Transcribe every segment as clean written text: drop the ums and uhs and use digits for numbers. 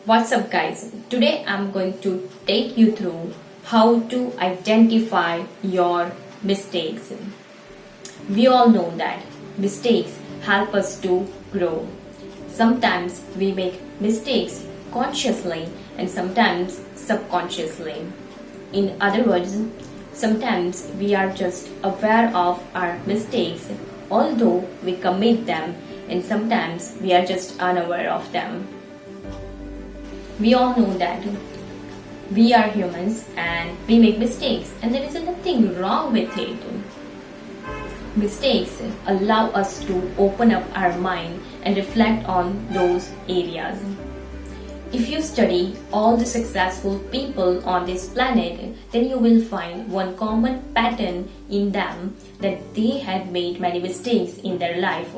What's up, guys? Today I'm going to take you through how to identify your mistakes. We all know that mistakes help us to grow. Sometimes we make mistakes consciously and sometimes subconsciously. In other words, sometimes we are just aware of our mistakes although we commit them, and sometimes we are just unaware of them. We all know that we are humans and we make mistakes, and there is nothing wrong with it. Mistakes allow us to open up our mind and reflect on those areas. If you study all the successful people on this planet, then you will find one common pattern in them, that they had made many mistakes in their life.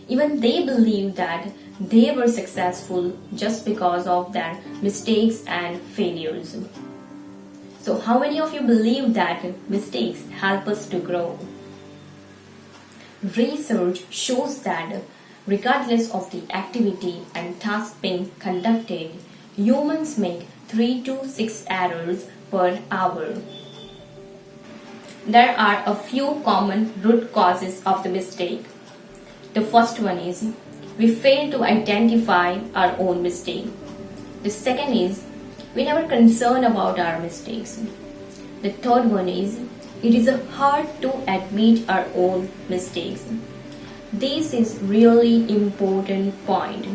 Even they believe that they were successful just because of their mistakes and failures. So how many of you believe that mistakes help us to grow? Research shows that regardless of the activity and task being conducted, humans make 3 to 6 errors per hour. There are a few common root causes of the mistake. The first one is we fail to identify our own mistake. The second is we never concern about our mistakes. The third one is it is hard to admit our own mistakes. This is really important point.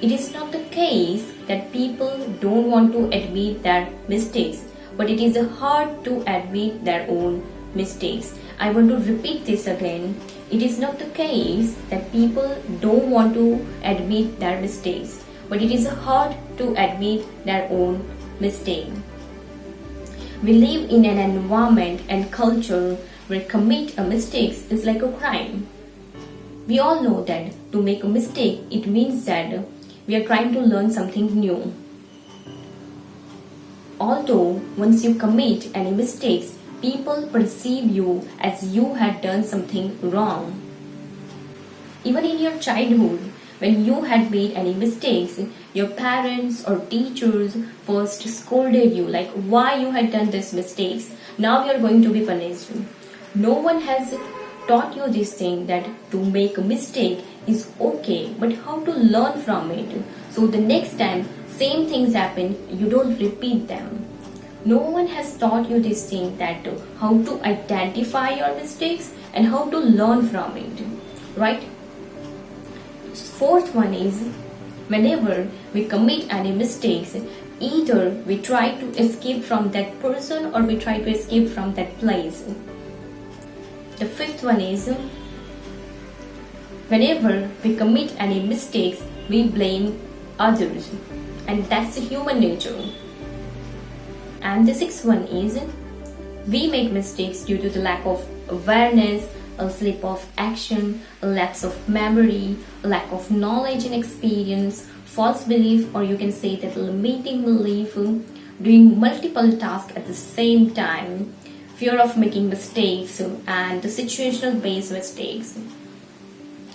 It is not the case that people don't want to admit their mistakes, but it is hard to admit their own mistakes. I want to repeat this again. It is not the case that people don't want to admit their mistakes, but it is hard to admit their own mistake. We live in an environment and culture where commit a mistakes is like a crime. We all know that to make a mistake, it means that we are trying to learn something new. Although once you commit any mistakes, people perceive you as you had done something wrong. Even in your childhood, when you had made any mistakes, your parents or teachers first scolded you like why you had done these mistakes. Now you are going to be punished. No one has taught you this thing that to make a mistake is okay, but how to learn from it. So the next time same things happen, you don't repeat them. No one has taught you this thing that how to identify your mistakes and how to learn from it, right? Fourth one is whenever we commit any mistakes, either we try to escape from that person or we try to escape from that place. The fifth one is whenever we commit any mistakes, we blame others, and that's human nature. And the sixth one is we make mistakes due to the lack of awareness, a slip of action, a lapse of memory, a lack of knowledge and experience, false belief, or you can say that limiting belief, doing multiple tasks at the same time, fear of making mistakes, and the situational based mistakes,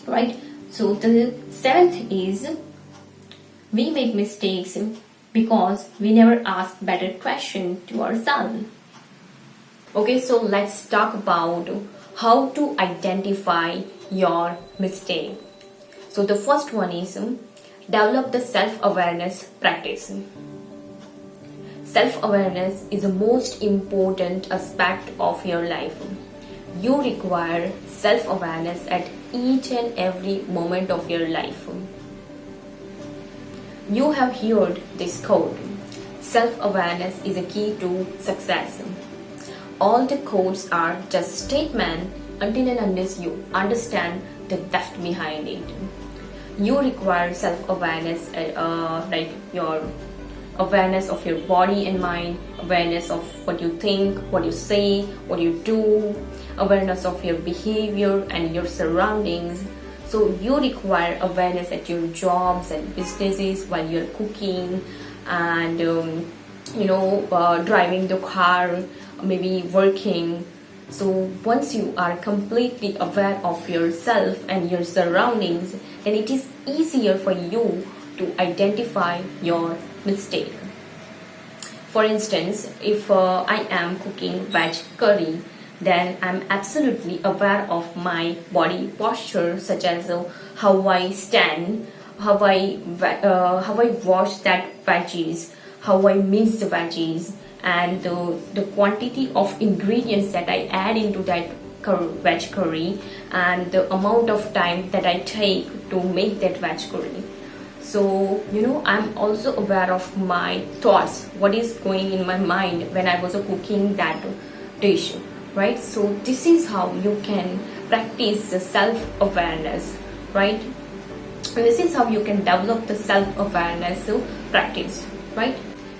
right? So the seventh is we make mistakes because we never ask better question to ourselves. Okay, so let's talk about how to identify your mistake. So the first one is develop the self-awareness practice. Self-awareness is the most important aspect of your life. You require self-awareness at each and every moment of your life. You have heard this quote, self-awareness is a key to success. All the quotes are just statements until and unless you understand the depth behind it. You require self-awareness, like your awareness of your body and mind, awareness of what you think, what you say, what you do, awareness of your behavior and your surroundings. So you require awareness at your jobs and businesses, while you're cooking and driving the car, maybe working. So once you are completely aware of yourself and your surroundings, then it is easier for you to identify your mistake. For instance, if I am cooking veg curry, then I'm absolutely aware of my body posture, such as how I stand, how I wash that veggies, how I mix the veggies, and the quantity of ingredients that I add into that veg curry, and the amount of time that I take to make that veg curry. So I'm also aware of my thoughts, what is going in my mind when I was cooking that dish, right? So this is how you can practice the self-awareness, right? And this is how you can develop the self-awareness practice, right?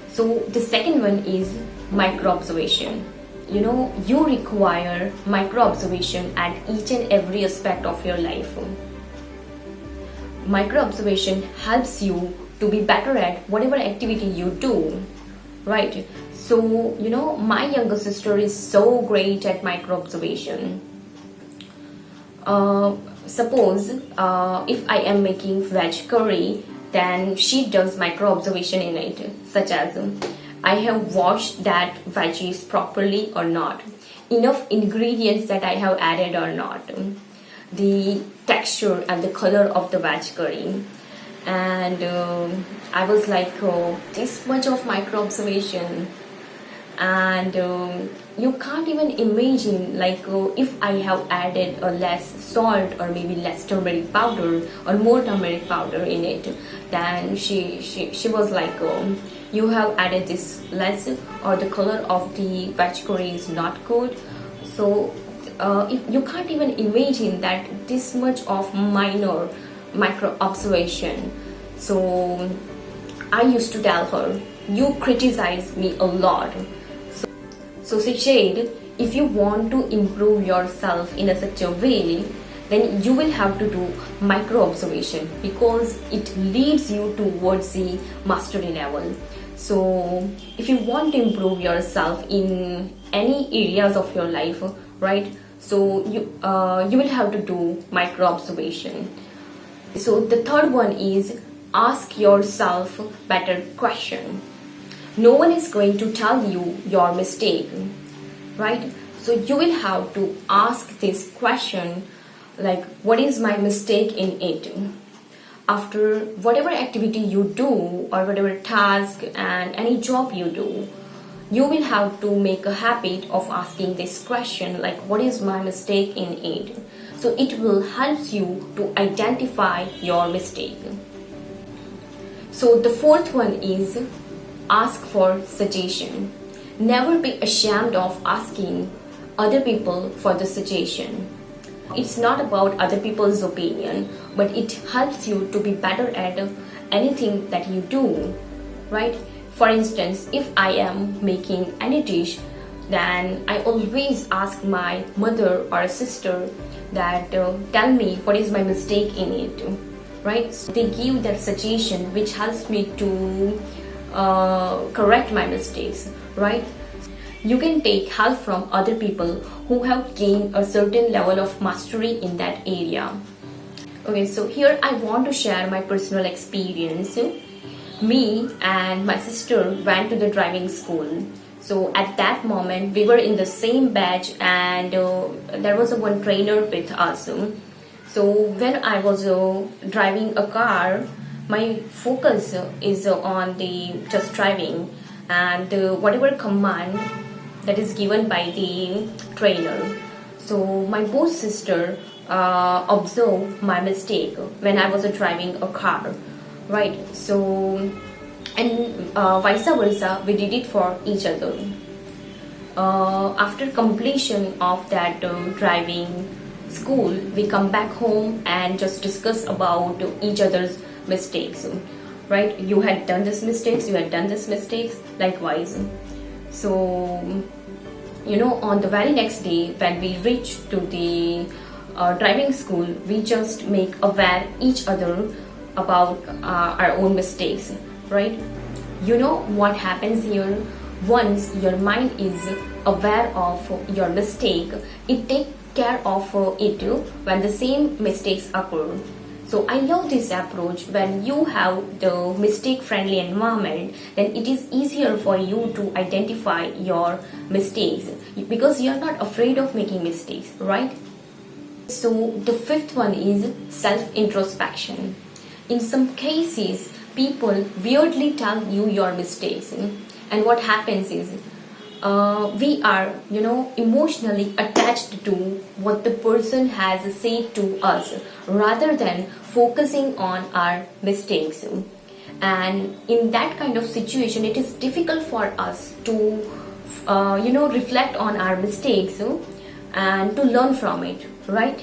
So the second one is micro-observation. You require micro-observation at each and every aspect of your life. Micro-observation helps you to be better at whatever activity you do, right? So my younger sister is so great at micro-observation. Suppose if I am making veg curry, then she does micro-observation in it, such as I have washed that veggies properly or not, enough ingredients that I have added or not, the texture and the color of the veg curry. And I was like, this much of micro-observation. And you can't even imagine, like if I have added a less salt or maybe less turmeric powder or more turmeric powder in it, then she was like, you have added this less, or the color of the veg curry is not good. So if you can't even imagine that this much of minor micro observation. So I used to tell her, you criticize me a lot. So she said, if you want to improve yourself in such a way, then you will have to do micro observation, because it leads you towards the mastery level. So if you want to improve yourself in any areas of your life, right, so you will have to do micro observation. So the third one is ask yourself better question. No one is going to tell you your mistake, right? So you will have to ask this question, like, what is my mistake in it? After whatever activity you do, or whatever task and any job you do, you will have to make a habit of asking this question, like, what is my mistake in it? So it will help you to identify your mistake. So the fourth one is ask for suggestion. Never be ashamed of asking other people for the suggestion. It's not about other people's opinion, but it helps you to be better at anything that you do, right? For instance, if I am making any dish, then I always ask my mother or sister that tell me what is my mistake in it, right? So they give that suggestion which helps me to correct my mistakes, right? You can take help from other people who have gained a certain level of mastery in that area. Okay, so here I want to share my personal experience. Me and my sister went to the driving school. So at that moment we were in the same batch, and there was one trainer with us. So when I was driving a car, my focus is on the just driving and whatever command that is given by the trainer. So my both sister observed my mistake when I was driving a car, right? So and vice versa, we did it for each other. After completion of that driving school, we come back home and just discuss about each other's mistakes, right? You had done this mistakes, you had done this mistakes, likewise. So on the very next day when we reach to the driving school, we just make aware each other about our own mistakes, right? What happens here, once your mind is aware of your mistake, it takes care of it when the same mistakes occur. So I love this approach. When you have the mistake friendly environment, then it is easier for you to identify your mistakes because you're not afraid of making mistakes, right? So the fifth one is self introspection. In some cases, people weirdly tell you your mistakes, and what happens is we are emotionally attached to what the person has said to us rather than focusing on our mistakes. And in that kind of situation, it is difficult for us to reflect on our mistakes and to learn from it, right?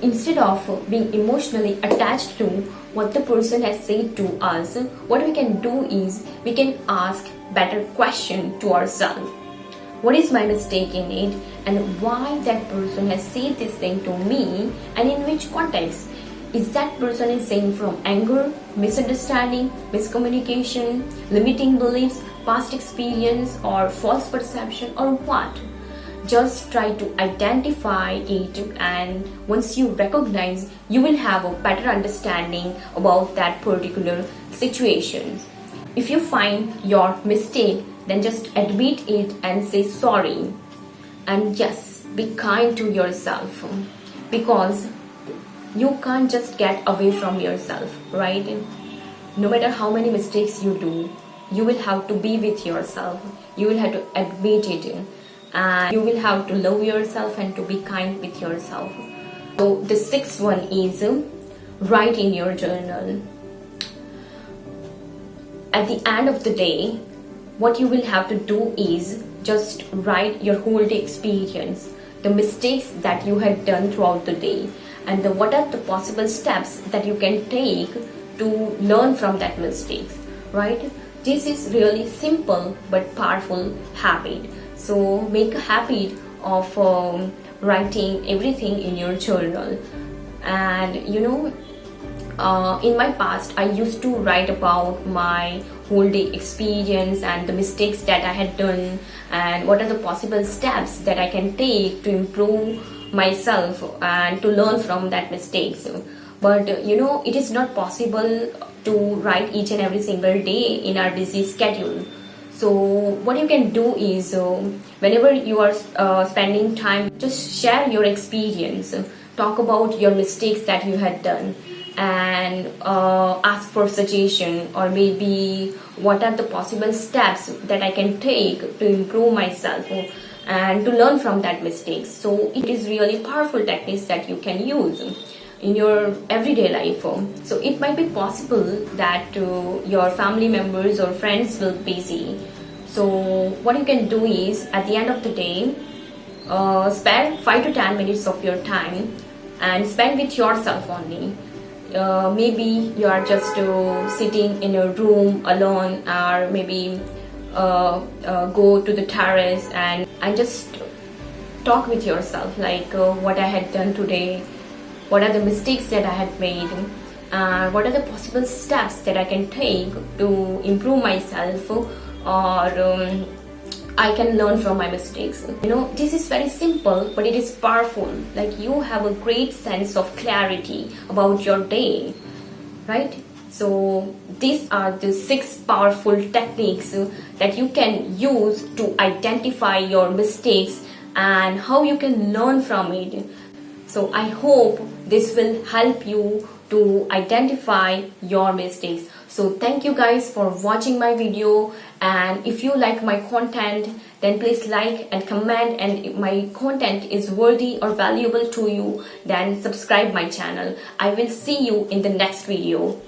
Instead of being emotionally attached to what the person has said to us, what we can do is we can ask better question to ourselves. What is my mistake in it, and why that person has said this thing to me, and in which context? Is that person is saying from anger, misunderstanding, miscommunication, limiting beliefs, past experience, or false perception, or what? Just try to identify it, and once you recognize, you will have a better understanding about that particular situation. If you find your mistake, then just admit it and say sorry. And yes, be kind to yourself, because you can't just get away from yourself, right? No matter how many mistakes you do, you will have to be with yourself. You will have to admit it, and you will have to love yourself and to be kind with yourself. So the sixth one is write in your journal. At the end of the day, what you will have to do is just write your whole day experience, the mistakes that you had done throughout the day, and what are the possible steps that you can take to learn from that mistakes, right? This is really simple but powerful habit. So make a habit of writing everything in your journal. And in my past, I used to write about my whole day experience and the mistakes that I had done, and what are the possible steps that I can take to improve myself and to learn from that mistakes. But it is not possible to write each and every single day in our busy schedule. So what you can do is whenever you are spending time, just share your experience, talk about your mistakes that you had done, and ask for suggestion, or maybe what are the possible steps that I can take to improve myself and to learn from that mistakes. So it is really powerful techniques that you can use in your everyday life. So it might be possible that your family members or friends will be busy. So what you can do is at the end of the day, spare 5 to 10 minutes of your time and spend with yourself only. Maybe you are just sitting in a room alone, or maybe go to the terrace and just talk with yourself, like what I had done today, what are the mistakes that I had made, what are the possible steps that I can take to improve myself, or I can learn from my mistakes. This is very simple, but it is powerful. Like, you have a great sense of clarity about your day, right? So these are the 6 powerful techniques that you can use to identify your mistakes and how you can learn from it. So I hope this will help you to identify your mistakes. So thank you guys for watching my video, and if you like my content, then please like and comment, and if my content is worthy or valuable to you, then subscribe my channel. I will see you in the next video.